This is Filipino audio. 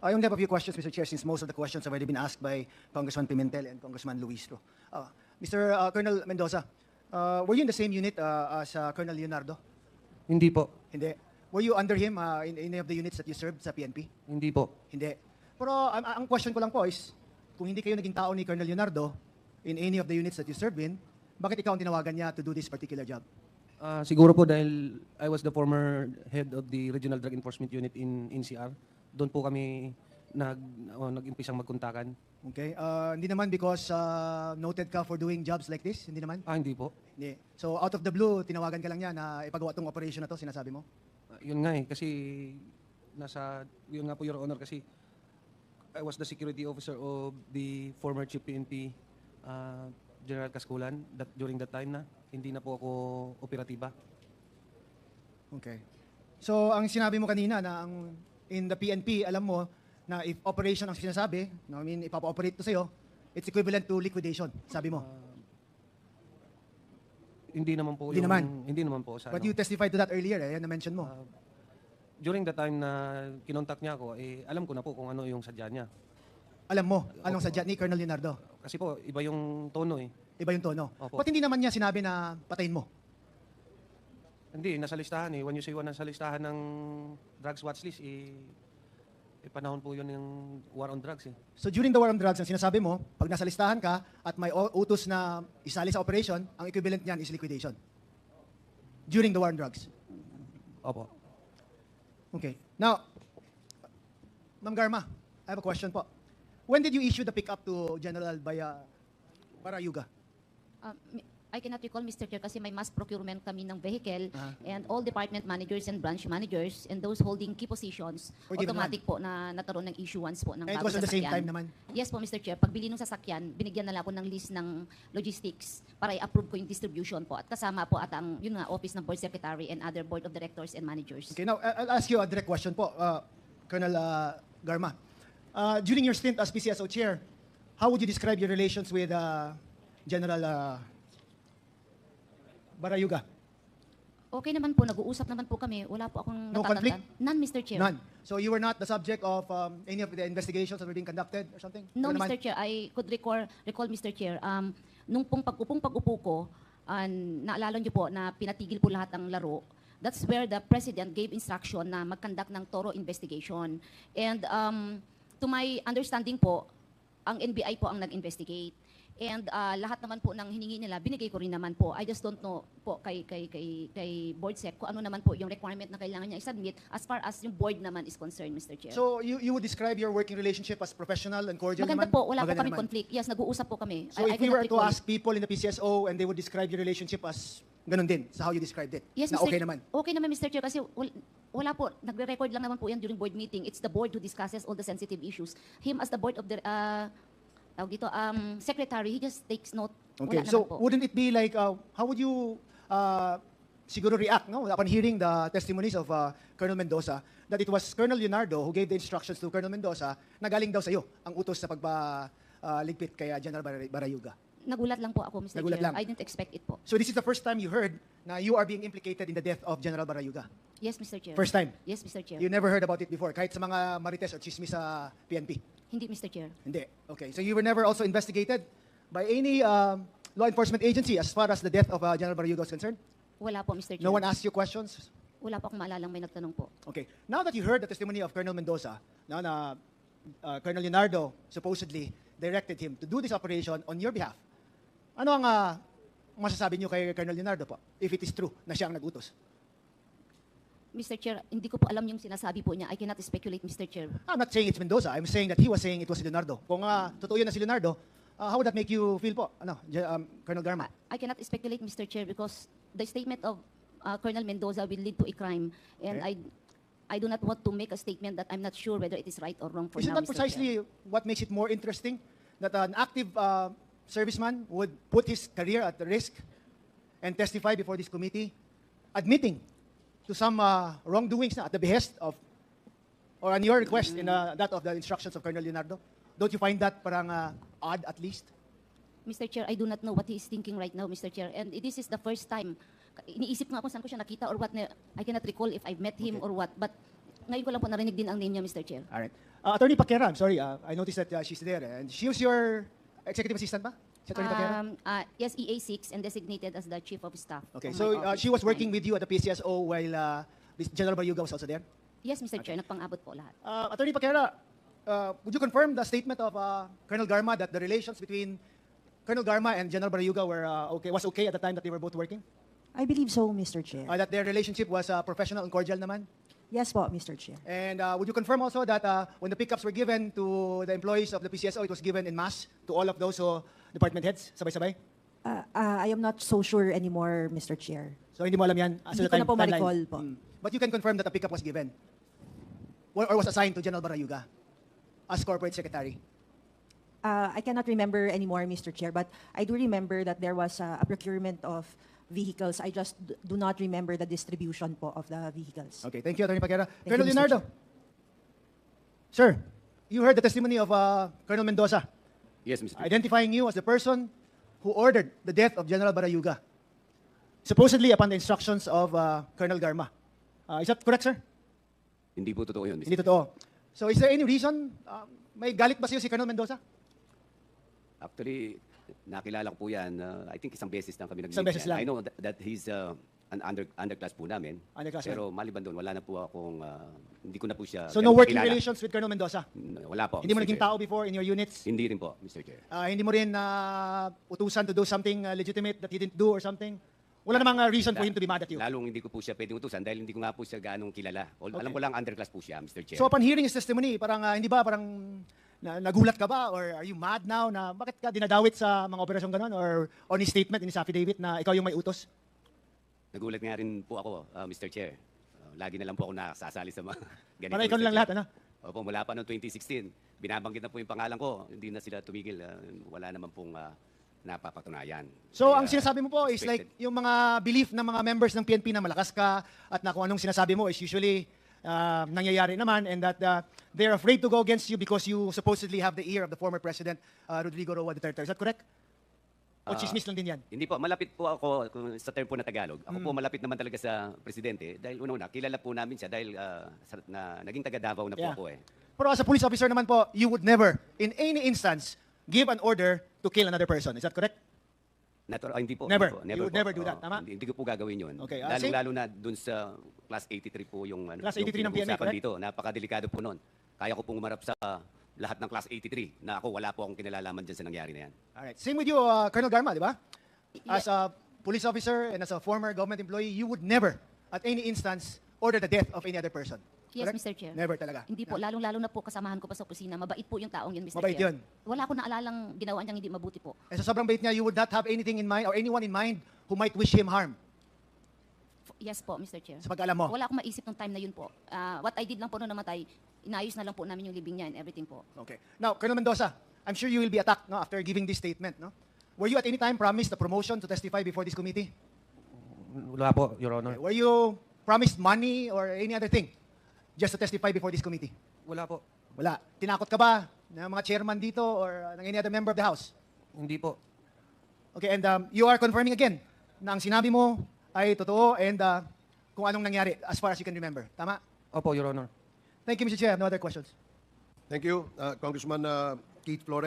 I only have a few questions, Mr. Chair, since most of the questions have already been asked by Congressman Pimentel and Congressman Luistro. Mr. Colonel Mendoza, were you in the same unit as Colonel Leonardo? Hindi po. Hindi. Were you under him in any of the units that you served sa PNP? Hindi po. Hindi. Pero ang question ko lang po is, kung hindi kayo naging tao ni Colonel Leonardo in any of the units that you served in, bakit ikaw ang tinawagan niya to do this particular job? Siguro po dahil I was the former head of the Regional Drug Enforcement Unit in NCR. Doon po kami nag-impisang magkontakan. Okay. Hindi naman because noted ka for doing jobs like this? Hindi naman? Hindi po. Hindi. So out of the blue, tinawagan ka lang niya na ipagawa tong operation na to, sinasabi mo? Yun nga kasi yun nga po, Your Honor, kasi I was the security officer of the former Chief PNP, General Casculan, during that time na hindi na po ako operatiba. Okay. So ang sinabi mo kanina na in the PNP, alam mo na if operation ang sinasabi, I mean, ipapa-operate to sa'yo, it's equivalent to liquidation, sabi mo. Hindi naman po. Hindi naman po. But you testified to that earlier, yan na-mention mo. During the time na kinontak niya ako, alam ko na po kung ano yung sadya niya. Alam mo, anong sadya ni Colonel Leonardo? Kasi po, iba yung tono eh. Iba yung tono. Opo. Ba't hindi naman niya sinabi na patayin mo? Hindi, nasa listahan eh. When you say nasa listahan ng drugs watch list, panahon po yun yung war on drugs eh. So during the war on drugs, ang sinasabi mo, pag nasa listahan ka at may utos na isali sa operation, ang equivalent niyan is liquidation. During the war on drugs. Opo. Okay. Now, Ma'am Garma, I have a question po. When did you issue the pick-up to General Barayuga? I cannot recall, Mr. Chair, kasi may mass procurement kami ng vehicle and all department managers and branch managers and those holding key positions, automatic po na nataroon ng issuance po ng And it bagong was at the same sasakyan. time naman? Yes po, Mr. Chair. Pagbili ng sasakyan, binigyan na lang ako ng list ng logistics para i-approve ko yung distribution po. At kasama po at ang yun nga, office ng board secretary and other board of directors and managers. Okay, now I'll ask you a direct question po, Colonel Garma. During your stint as PCSO chair, how would you describe your relations with General Barayuga? Okay naman po, nag-uusap naman po kami. Wala po akong No natatandaan. conflict? None, Mr. Chair. None. So you were not the subject of any of the investigations that were being conducted or something? No, Ano naman? Mr. Chair. I could recall, Mr. Chair, nung pag-upo ko, naalala niyo po na pinatigil po lahat ng laro. That's where the President gave instruction na mag-conduct ng thorough investigation. And to my understanding po, ang NBI po ang nag-investigate. And lahat naman po ng hiningi nila, binigay ko rin naman po. I just don't know po kay Board Sec kung ano naman po yung requirement na kailangan niya i-submit as far as yung board naman is concerned, Mr. Chair. So you would describe your working relationship as professional and cordial Maganda naman? po, wala po Maganda kami naman. conflict. Yes, nag-uusap po kami. So if you cannot were to recall. ask people in the PCSO and they would describe your relationship as ganun din, sa how you described it, Yes, na Mr. okay naman? Okay naman, Mr. Chair, kasi wala po, nagre-record lang naman po yan during board meeting. It's the board who discusses all the sensitive issues. Him as the board of the, secretary, he just takes note. Okay, Wala so naman po. wouldn't it be like, how would you siguro react, no, upon hearing the testimonies of Colonel Mendoza, that it was Colonel Leonardo who gave the instructions to Colonel Mendoza na galing daw sa iyo ang utos sa pagpaligpit kay General Barayuga? Nagulat lang po ako, Mr. Nagulat Chair. lang. I didn't expect it po. So this is the first time you heard na you are being implicated in the death of General Barayuga? Yes, Mr. Chair. First time? Yes, Mr. Chair. You never heard about it before, kahit sa mga marites or chismis sa PNP? Hindi, Mr. Chair. Hindi. Okay. So you were never also investigated by any law enforcement agency as far as the death of General Barayuga is concerned? Wala po, Mr. Chair. No one asked you questions? Wala po akong maalalang may nagtanong po. Okay. Now that you heard the testimony of Colonel Mendoza, now na Colonel Leonardo supposedly directed him to do this operation on your behalf, ano ang masasabi niyo kay Colonel Leonardo po, if it is true na siya ang nagutos? Mr. Chair, hindi ko po alam yung sinasabi po niya. I cannot speculate, Mr. Chair. I'm not saying it's Mendoza. I'm saying that he was saying it was si Leonardo. Kung totoo yun na si Leonardo, how would that make you feel po, Colonel Garma? I cannot speculate, Mr. Chair, because the statement of Colonel Mendoza will lead to a crime. And Okay. I do not want to make a statement that I'm not sure whether it is right or wrong for Isn't now, that Mr. Chair. precisely what makes it more interesting? That an active serviceman would put his career at risk and testify before this committee, admitting to some wrongdoings na at the behest of, or on your request in that of the instructions of Colonel Leonardo? Don't you find that parang odd at least? Mr. Chair, I do not know what he is thinking right now, Mr. Chair. And this is the first time. Iniisip nga ako saan ko siya nakita or what. I cannot recall if I've met him Okay. or what. But ngayon ko lang po narinig din ang name niya, Mr. Chair. All right. Attorney Paquera, I'm sorry, I noticed that she's there, and she was your executive assistant ba? Si Attorney Paquera? Yes, EA6 and designated as the chief of staff. Okay, of so my office she was at the working time. with you at the PCSO while General Barayuga was also there? Yes, Mr. Chair, nagpang-abot po lahat. Attorney Paquera, would you confirm the statement of Colonel Garma that the relations between Colonel Garma and General Barayuga were was okay at the time that they were both working? I believe so, Mr. Chair. That their relationship was professional and cordial naman? Yes po, Mr. Chair. And would you confirm also that when the pickups were given to the employees of the PCSO, it was given en masse to all of those department heads, sabay-sabay? I am not so sure anymore, Mr. Chair. So hindi mo alam yan? As Hindi the ko na po timeline? ma-recall po. But you can confirm that a pickup was given? Or was assigned to General Barayuga as corporate secretary? I cannot remember anymore, Mr. Chair, but I do remember that there was a procurement of vehicles. I just do not remember the distribution po of the vehicles. Okay, thank you, Attorney Paquera. you, Colonel Mr. Leonardo. Sir, you heard the testimony of Colonel Mendoza Yes, Mr. Chair. identifying you as the person who ordered the death of General Barayuga, supposedly upon the instructions of Colonel Garma. Is that correct, sir? Hindi po totoo yun, Mr. Hindi totoo. So is there any reason, may galit ba sa'yo si Colonel Mendoza? Actually, nakilala ko po yan. I think isang beses lang kami nag-meet. Isang beses yan. lang. I know that he's an underclass po namin. Underclass, Pero maliban doon, wala na po akong, hindi ko na po siya So no ganun working kakilala. relations with Colonel Mendoza? Wala po, Hindi mo Mr. naging Chair. tao before in your units? Hindi rin po, Mr. Chair. Hindi mo rin utusan to do something legitimate that he didn't do or something? Wala namang reason for him to be mad at you. Lalong hindi ko po siya pwedeng utusan dahil hindi ko nga po siya ganong kilala. Alam ko lang underclass po siya, Mr. Chair. So upon hearing his testimony, parang hindi ba parang nagulat ka ba or are you mad now na bakit ka dinadawit sa mga operasyon ganon or on his statement in his affidavit na ikaw yung may utos? Nagulat nga rin po ako, Mr. Chair. Lagi na lang po ako nakasasali sa mga ganito. Para ikaw Mr. lang Chair. lahat, ano? Opo, mula pa noong 2016, binabanggit na po yung pangalan ko, hindi na sila tumigil. Wala naman pong napapatunayan. So Kaya, ang sinasabi mo po is like expected. yung mga belief ng mga members ng PNP na malakas ka at na kung anong sinasabi mo is usually nangyayari naman and that they're afraid to go against you because you supposedly have the ear of the former President Rodrigo Roa Duterte. Is that correct? O chismis lang din yan? Hindi po, malapit po ako sa term po na Tagalog. Ako po malapit naman talaga sa presidente dahil una-una, kilala po namin siya dahil naging taga Davao na po Yeah. ako eh. Pero as a police officer naman po, you would never, in any instance, give an order to kill another person. Is that correct? Hindi po. Never. Hindi po, You would po. never do that, Oo, tama? Hindi ko po gagawin yun. Okay, Lalo na dun sa Class 83 po yung Class 83 ng yung PNP, pinag-uusapan correct? dito. Napakadelikado po nun. Kaya ko pong umarap sa lahat ng Class 83 na ako wala po akong kinalalaman dyan sa nangyari na yan. Alright. Same with you, Colonel Garma, di ba? As a police officer and as a former government employee, you would never, at any instance, order the death of any other person. Yes, Correct? Mr. Chair. Never talaga. Hindi po, lalong-lalo na po kasamahan ko pa sa opisina. Mabait po yung taong yun, Mr. Mabait Chair. yun. Wala akong naalalang ginawa niyang hindi mabuti po. And sa sobrang bait niya, you would not have anything in mind or anyone in mind who might wish him harm. Yes po, Mr. Chair. Sa pag-alam mo. Wala akong maisip nung time na yun po. What I did lang po nung namatay, inayos na lang po namin yung libing niya and everything po. Okay. Now, Colonel Mendoza, I'm sure you will be attacked no, after giving this statement. No? Were you at any time promised a promotion to testify before this committee? Wala po, Your Honor. Were you promised money or any other thing just to testify before this committee? Wala po. Wala. Tinakot ka ba ng mga chairman dito or ng any other member of the House? Hindi po. Okay, and you are confirming again na ang sinabi mo ay totoo and kung anong nangyari as far as you can remember. Tama? Opo, Your Honor. Thank you, Mr. Chair. No other questions. Thank you, Congressman Keith Flores.